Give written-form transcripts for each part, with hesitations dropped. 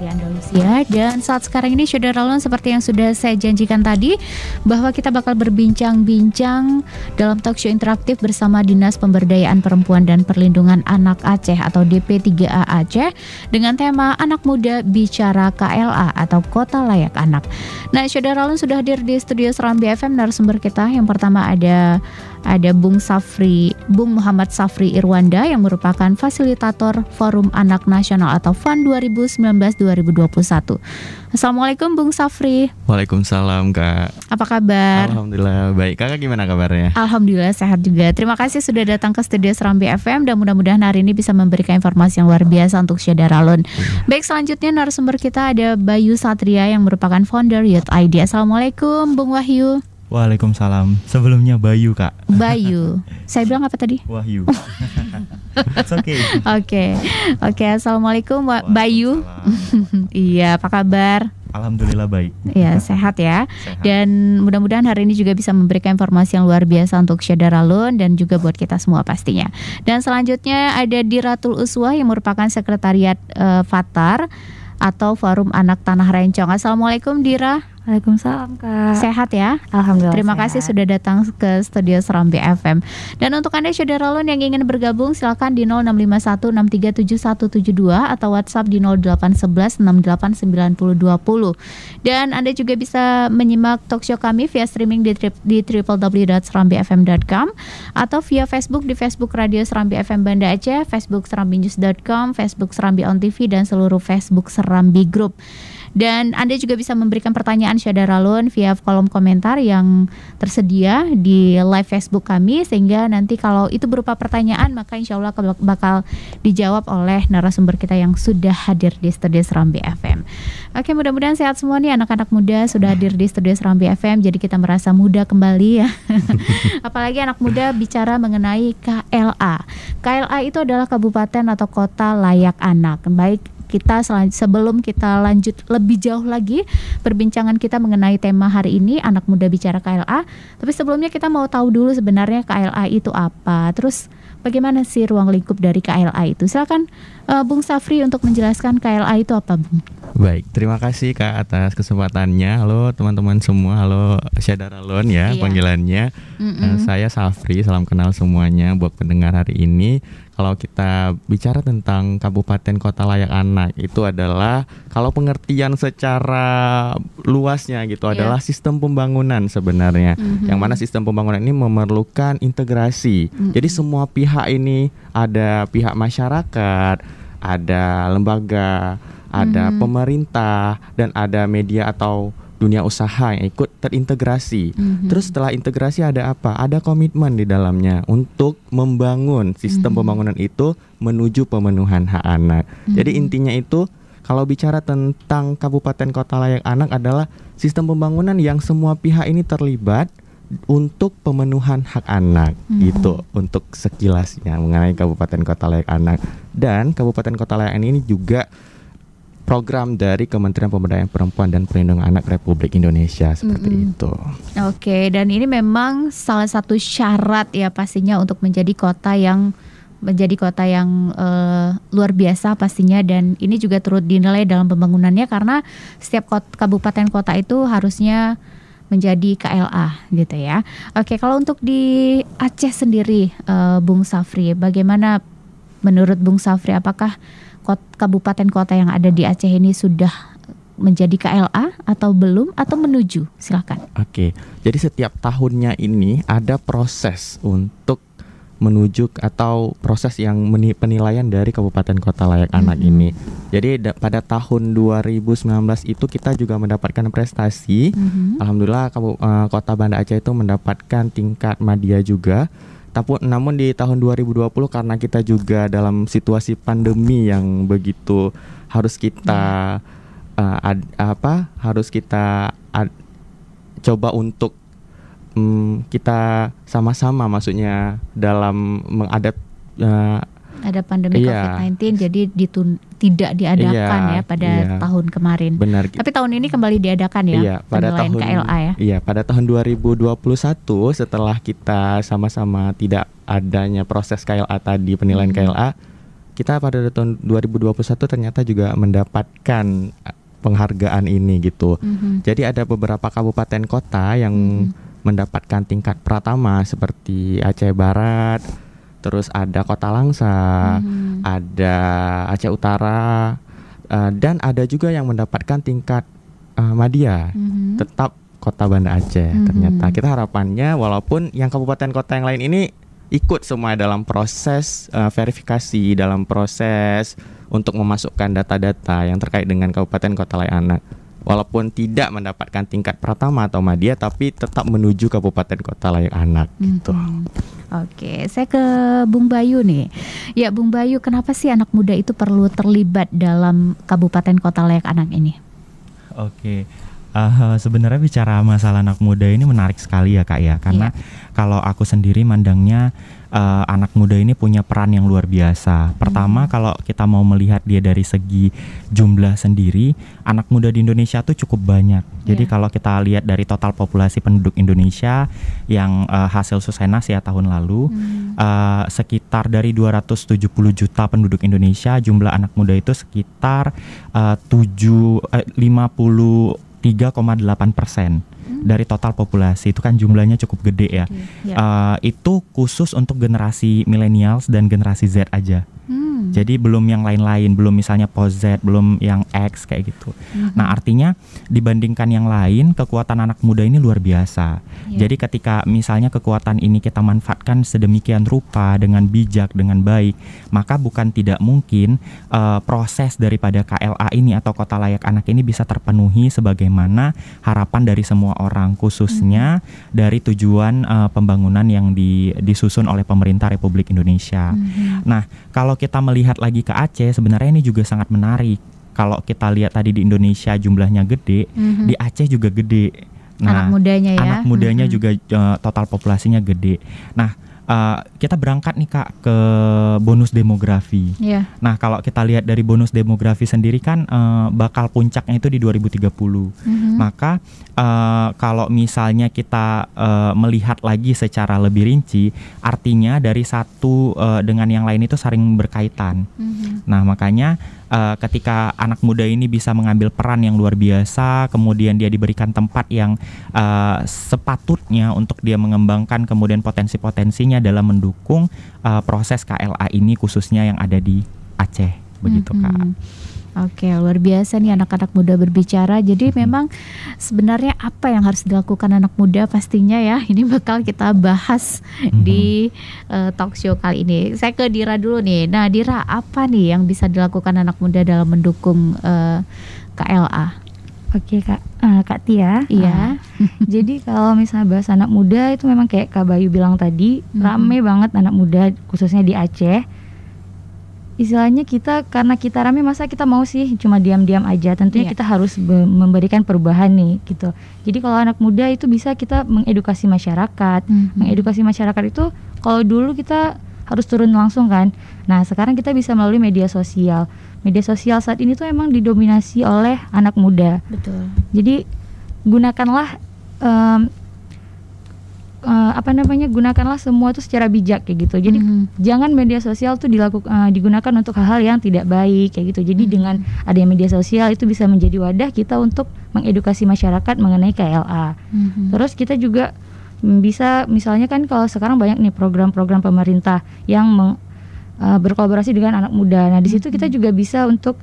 di Andalusia. Dan saat sekarang ini Saudara Lon, seperti yang sudah saya janjikan tadi, bahwa kita bakal berbincang-bincang dalam talk show interaktif bersama Dinas Pemberdayaan Perempuan dan Perlindungan Anak Aceh atau DP3A Aceh dengan tema Anak Muda Bicara KLA atau Kota Layak Anak. Nah, Saudara Lon sudah hadir di studio Serambi FM narasumber kita. Yang pertama ada Bung Muhammad Safri Irwanda yang merupakan fasilitator Forum Anak Nasional atau FAN 2019-2021. Assalamualaikum Bung Safri. Waalaikumsalam Kak. Apa kabar? Alhamdulillah baik. Kakak gimana kabarnya? Alhamdulillah sehat juga. Terima kasih sudah datang ke studio Serambi FM dan mudah-mudahan hari ini bisa memberikan informasi yang luar biasa untuk Saudara Lon. Baik, selanjutnya narasumber kita ada Bayu Satria yang merupakan founder Youth ID. Assalamualaikum Bung Wahyu. Waalaikumsalam. Sebelumnya Bayu Kak. Bayu. Saya bilang apa tadi? Wahyu. It's okay. Oke. Assalamualaikum Bayu. Iya, apa kabar? Alhamdulillah baik. Ya, sehat ya. Sehat. Dan mudah-mudahan hari ini juga bisa memberikan informasi yang luar biasa untuk Saudara Lon dan juga buat kita semua pastinya. Dan selanjutnya ada Diratul Uswah yang merupakan sekretariat Fatar atau Forum Anak Tanah Rencong. Assalamualaikum Dira. Waalaikumsalam Kak. Sehat ya? Alhamdulillah. Terima sehat. kasih sudah datang ke studio Serambi FM. Dan untuk Anda Saudara Lon yang ingin bergabung silakan di 0651637172 atau WhatsApp di 0811689020. Dan Anda juga bisa menyimak talkshow kami via streaming di www.serambifm.com atau via Facebook di Facebook Radio Serambi FM Banda Aceh, Facebook serambinews.com, Facebook Serambi On TV dan seluruh Facebook Serambi Group. Dan Anda juga bisa memberikan pertanyaan Saudara Lon via kolom komentar yang tersedia di live Facebook kami, sehingga nanti kalau itu berupa pertanyaan maka insya Allah bakal dijawab oleh narasumber kita yang sudah hadir di studio Serambi FM. Oke, mudah-mudahan sehat semua nih anak-anak muda sudah hadir di studio Serambi FM, jadi kita merasa muda kembali ya. Apalagi anak muda bicara mengenai KLA. KLA itu adalah kabupaten atau kota layak anak. Baik, kita sebelum kita lanjut lebih jauh lagi perbincangan kita mengenai tema hari ini anak muda bicara KLA, tapi sebelumnya kita mau tahu dulu sebenarnya KLA itu apa, terus bagaimana sih ruang lingkup dari KLA itu. Silakan Bung Safri untuk menjelaskan KLA itu apa, Bung. Baik, terima kasih Kak atas kesempatannya. Halo teman-teman semua, halo Saudara Lon ya. Iya. Panggilannya. Saya Safri, salam kenal semuanya buat pendengar hari ini. Kalau kita bicara tentang Kabupaten Kota Layak Anak, itu adalah kalau pengertian secara luasnya gitu adalah sistem pembangunan sebenarnya. Yang mana sistem pembangunan ini memerlukan integrasi. Jadi semua pihak ini, ada pihak masyarakat, ada lembaga, ada pemerintah, dan ada media atau dunia usaha yang ikut terintegrasi. Terus setelah integrasi ada apa? Ada komitmen di dalamnya untuk membangun sistem pembangunan itu menuju pemenuhan hak anak. Jadi intinya itu kalau bicara tentang Kabupaten Kota Layak Anak adalah sistem pembangunan yang semua pihak ini terlibat untuk pemenuhan hak anak. Gitu untuk sekilasnya mengenai Kabupaten Kota Layak Anak. Dan Kabupaten Kota Layak Anak ini juga program dari Kementerian Pemberdayaan Perempuan dan Perlindungan Anak Republik Indonesia seperti itu. Oke, dan ini memang salah satu syarat ya pastinya untuk menjadi kota yang luar biasa pastinya, dan ini juga turut dinilai dalam pembangunannya karena setiap kabupaten kota itu harusnya menjadi KLA gitu ya. Oke, kalau untuk di Aceh sendiri Bung Safri, bagaimana menurut Bung Safri, apakah kabupaten kota yang ada di Aceh ini sudah menjadi KLA atau belum atau menuju? Silakan. Oke. Jadi setiap tahunnya ini ada proses untuk menuju atau proses yang penilaian dari Kabupaten Kota Layak Anak ini. Jadi pada tahun 2019 itu kita juga mendapatkan prestasi. Alhamdulillah Kota Banda Aceh itu mendapatkan tingkat madya juga. Namun di tahun 2020 karena kita juga dalam situasi pandemi yang begitu harus kita coba untuk kita sama-sama maksudnya dalam ada pandemi COVID-19 jadi tidak diadakan pada tahun kemarin. Benar. Tapi tahun ini kembali diadakan ya, pada tahun KLA ya. Iya, pada tahun 2021 setelah kita sama-sama tidak adanya proses KLA tadi, penilaian KLA, kita pada tahun 2021 ternyata juga mendapatkan penghargaan ini gitu. Jadi ada beberapa kabupaten kota yang mendapatkan tingkat pratama seperti Aceh Barat, terus ada Kota Langsa, ada Aceh Utara, dan ada juga yang mendapatkan tingkat madya, tetap Kota Banda Aceh. Ternyata kita harapannya walaupun yang kabupaten kota yang lain ini ikut semua dalam proses verifikasi, dalam proses untuk memasukkan data-data yang terkait dengan kabupaten kota layak anak, walaupun tidak mendapatkan tingkat pratama atau madya, tapi tetap menuju kabupaten kota layak anak gitu. Oke, saya ke Bung Bayu nih. Ya, Bung Bayu, kenapa sih anak muda itu perlu terlibat dalam kabupaten kota layak anak ini? Oke. Sebenarnya bicara masalah anak muda ini menarik sekali ya Kak ya, karena kalau aku sendiri mandangnya anak muda ini punya peran yang luar biasa. Pertama, kalau kita mau melihat dia dari segi jumlah sendiri, anak muda di Indonesia tuh cukup banyak. Jadi kalau kita lihat dari total populasi penduduk Indonesia yang hasil Susenas ya tahun lalu, sekitar dari 270 juta penduduk Indonesia, jumlah anak muda itu sekitar 53,8% dari total populasi. Itu kan jumlahnya cukup gede ya. Itu khusus untuk generasi millennials dan generasi Z aja. Jadi belum yang lain-lain, belum misalnya post Z, belum yang X kayak gitu. Nah, artinya dibandingkan yang lain, kekuatan anak muda ini luar biasa. Jadi ketika misalnya kekuatan ini kita manfaatkan sedemikian rupa dengan bijak, dengan baik, maka bukan tidak mungkin proses daripada KLA ini atau Kota Layak Anak ini bisa terpenuhi sebagaimana harapan dari semua orang, khususnya dari tujuan pembangunan yang disusun oleh pemerintah Republik Indonesia. Nah, kalau kita melihat lagi ke Aceh, sebenarnya ini juga sangat menarik. Kalau kita lihat tadi di Indonesia jumlahnya gede, di Aceh juga gede. Nah, anak mudanya juga total populasinya gede. Nah, kita berangkat nih Kak ke bonus demografi. Nah, kalau kita lihat dari bonus demografi sendiri kan bakal puncaknya itu di 2030. Maka kalau misalnya kita melihat lagi secara lebih rinci, artinya dari satu dengan yang lain itu saling berkaitan. Nah, makanya ketika anak muda ini bisa mengambil peran yang luar biasa, kemudian dia diberikan tempat yang sepatutnya untuk dia mengembangkan kemudian potensi-potensinya dalam mendukung proses KLA ini, khususnya yang ada di Aceh, begitu Kak. Oke, luar biasa nih anak-anak muda berbicara. Jadi memang sebenarnya apa yang harus dilakukan anak muda pastinya ya, ini bakal kita bahas di talk show kali ini. Saya ke Dira dulu nih. Nah, Dira, apa nih yang bisa dilakukan anak muda dalam mendukung KLA? Oke Kak Tia. Iya. Jadi kalau misalnya bahas anak muda itu memang kayak Kak Bayu bilang tadi, rame banget anak muda khususnya di Aceh. Istilahnya karena kita rame, masa kita mau sih cuma diam-diam aja. Tentunya kita harus memberikan perubahan nih gitu. Jadi kalau anak muda itu bisa kita mengedukasi masyarakat. Mengedukasi masyarakat itu kalau dulu kita harus turun langsung kan. Nah, sekarang kita bisa melalui media sosial. Media sosial saat ini tuh emang didominasi oleh anak muda. Betul. Jadi gunakanlah gunakanlah semua itu secara bijak kayak gitu. Jadi jangan media sosial tuh digunakan untuk hal-hal yang tidak baik kayak gitu. Jadi dengan adanya media sosial itu bisa menjadi wadah kita untuk mengedukasi masyarakat mengenai KLA. Terus kita juga bisa, misalnya kan kalau sekarang banyak nih program-program pemerintah yang berkolaborasi dengan anak muda. Nah, di situ kita juga bisa untuk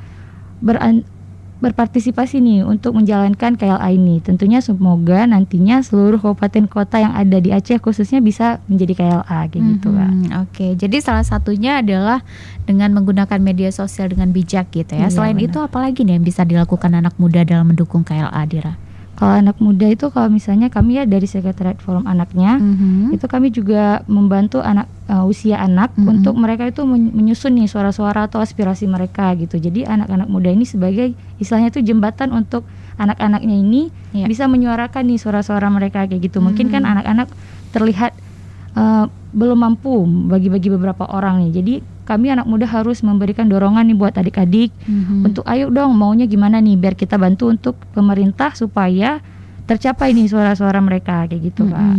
berpartisipasi nih untuk menjalankan KLA ini. Tentunya semoga nantinya seluruh kabupaten kota yang ada di Aceh khususnya bisa menjadi KLA kayak gitu Kak. Oke, jadi salah satunya adalah dengan menggunakan media sosial dengan bijak gitu ya. Selain itu apalagi nih yang bisa dilakukan anak muda dalam mendukung KLA, Dira? Kalau anak muda itu, kalau misalnya kami ya dari Sekretariat Forum Anaknya, itu kami juga membantu usia anak untuk mereka itu menyusun nih suara-suara atau aspirasi mereka gitu. Jadi anak-anak muda ini sebagai istilahnya itu jembatan untuk anak-anaknya ini bisa menyuarakan nih suara-suara mereka kayak gitu. Mungkin kan anak-anak terlihat belum mampu bagi-bagi beberapa orang nih. Jadi kami anak muda harus memberikan dorongan nih buat adik-adik untuk ayo dong maunya gimana nih biar kita bantu untuk pemerintah supaya tercapai nih suara-suara mereka kayak gitu Kak.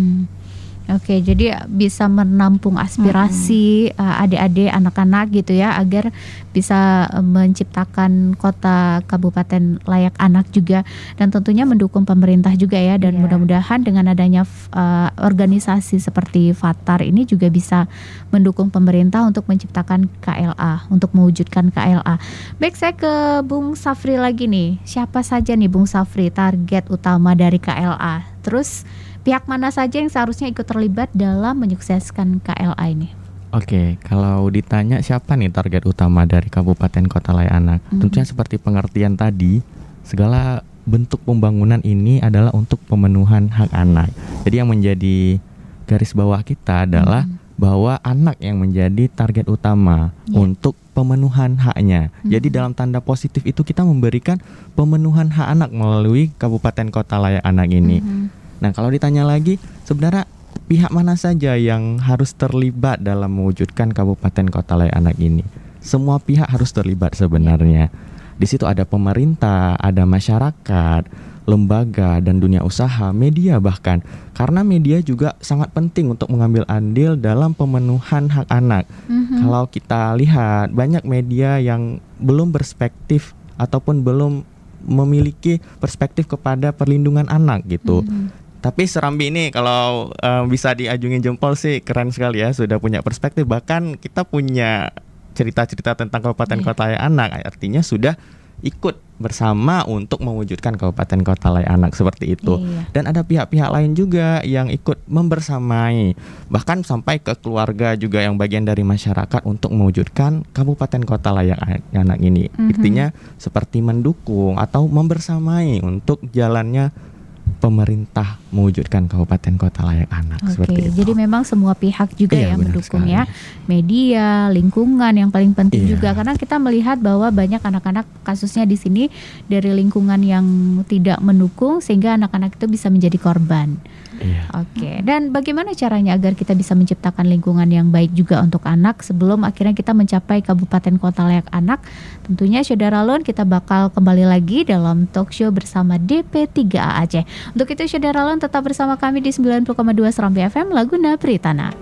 Oke, jadi bisa menampung aspirasi adik-adik, anak-anak gitu ya, agar bisa menciptakan kota kabupaten layak anak juga, dan tentunya mendukung pemerintah juga ya, dan mudah-mudahan dengan adanya organisasi seperti Fatar ini juga bisa mendukung pemerintah untuk menciptakan KLA, untuk mewujudkan KLA. Baik, saya ke Bung Safri lagi nih. Siapa saja nih Bung Safri target utama dari KLA? Terus pihak mana saja yang seharusnya ikut terlibat dalam menyukseskan KLA ini? Oke, kalau ditanya siapa nih target utama dari Kabupaten Kota Layak Anak, tentunya seperti pengertian tadi, segala bentuk pembangunan ini adalah untuk pemenuhan hak anak. Jadi yang menjadi garis bawah kita adalah bahwa anak yang menjadi target utama untuk pemenuhan haknya. Jadi dalam tanda positif itu kita memberikan pemenuhan hak anak melalui Kabupaten Kota Layak Anak ini. Nah, kalau ditanya lagi, sebenarnya pihak mana saja yang harus terlibat dalam mewujudkan Kabupaten Kota Layak Anak ini? Semua pihak harus terlibat sebenarnya. Di situ ada pemerintah, ada masyarakat, lembaga dan dunia usaha, media bahkan. Karena media juga sangat penting untuk mengambil andil dalam pemenuhan hak anak. Kalau kita lihat banyak media yang belum berperspektif ataupun belum memiliki perspektif kepada perlindungan anak gitu. Tapi Serambi ini kalau bisa diajungin jempol sih keren sekali ya, sudah punya perspektif. Bahkan kita punya cerita-cerita tentang Kabupaten Kota Layak Anak, artinya sudah ikut bersama untuk mewujudkan Kabupaten Kota Layak Anak seperti itu. Dan ada pihak-pihak lain juga yang ikut membersamai, bahkan sampai ke keluarga juga yang bagian dari masyarakat untuk mewujudkan Kabupaten Kota Layak Anak ini. Artinya seperti mendukung atau membersamai untuk jalannya pemerintah mewujudkan Kabupaten Kota Layak Anak. Seperti itu. Jadi memang semua pihak juga yang mendukung ya, media, lingkungan yang paling penting juga, karena kita melihat bahwa banyak anak-anak kasusnya di sini dari lingkungan yang tidak mendukung sehingga anak-anak itu bisa menjadi korban. Dan bagaimana caranya agar kita bisa menciptakan lingkungan yang baik juga untuk anak sebelum akhirnya kita mencapai Kabupaten Kota Layak Anak? Tentunya Saudara Lon, kita bakal kembali lagi dalam talk show bersama DP3A Aceh. Untuk itu Saudara Lon tetap bersama kami di 90,2 Serambi FM Laguna Pritana.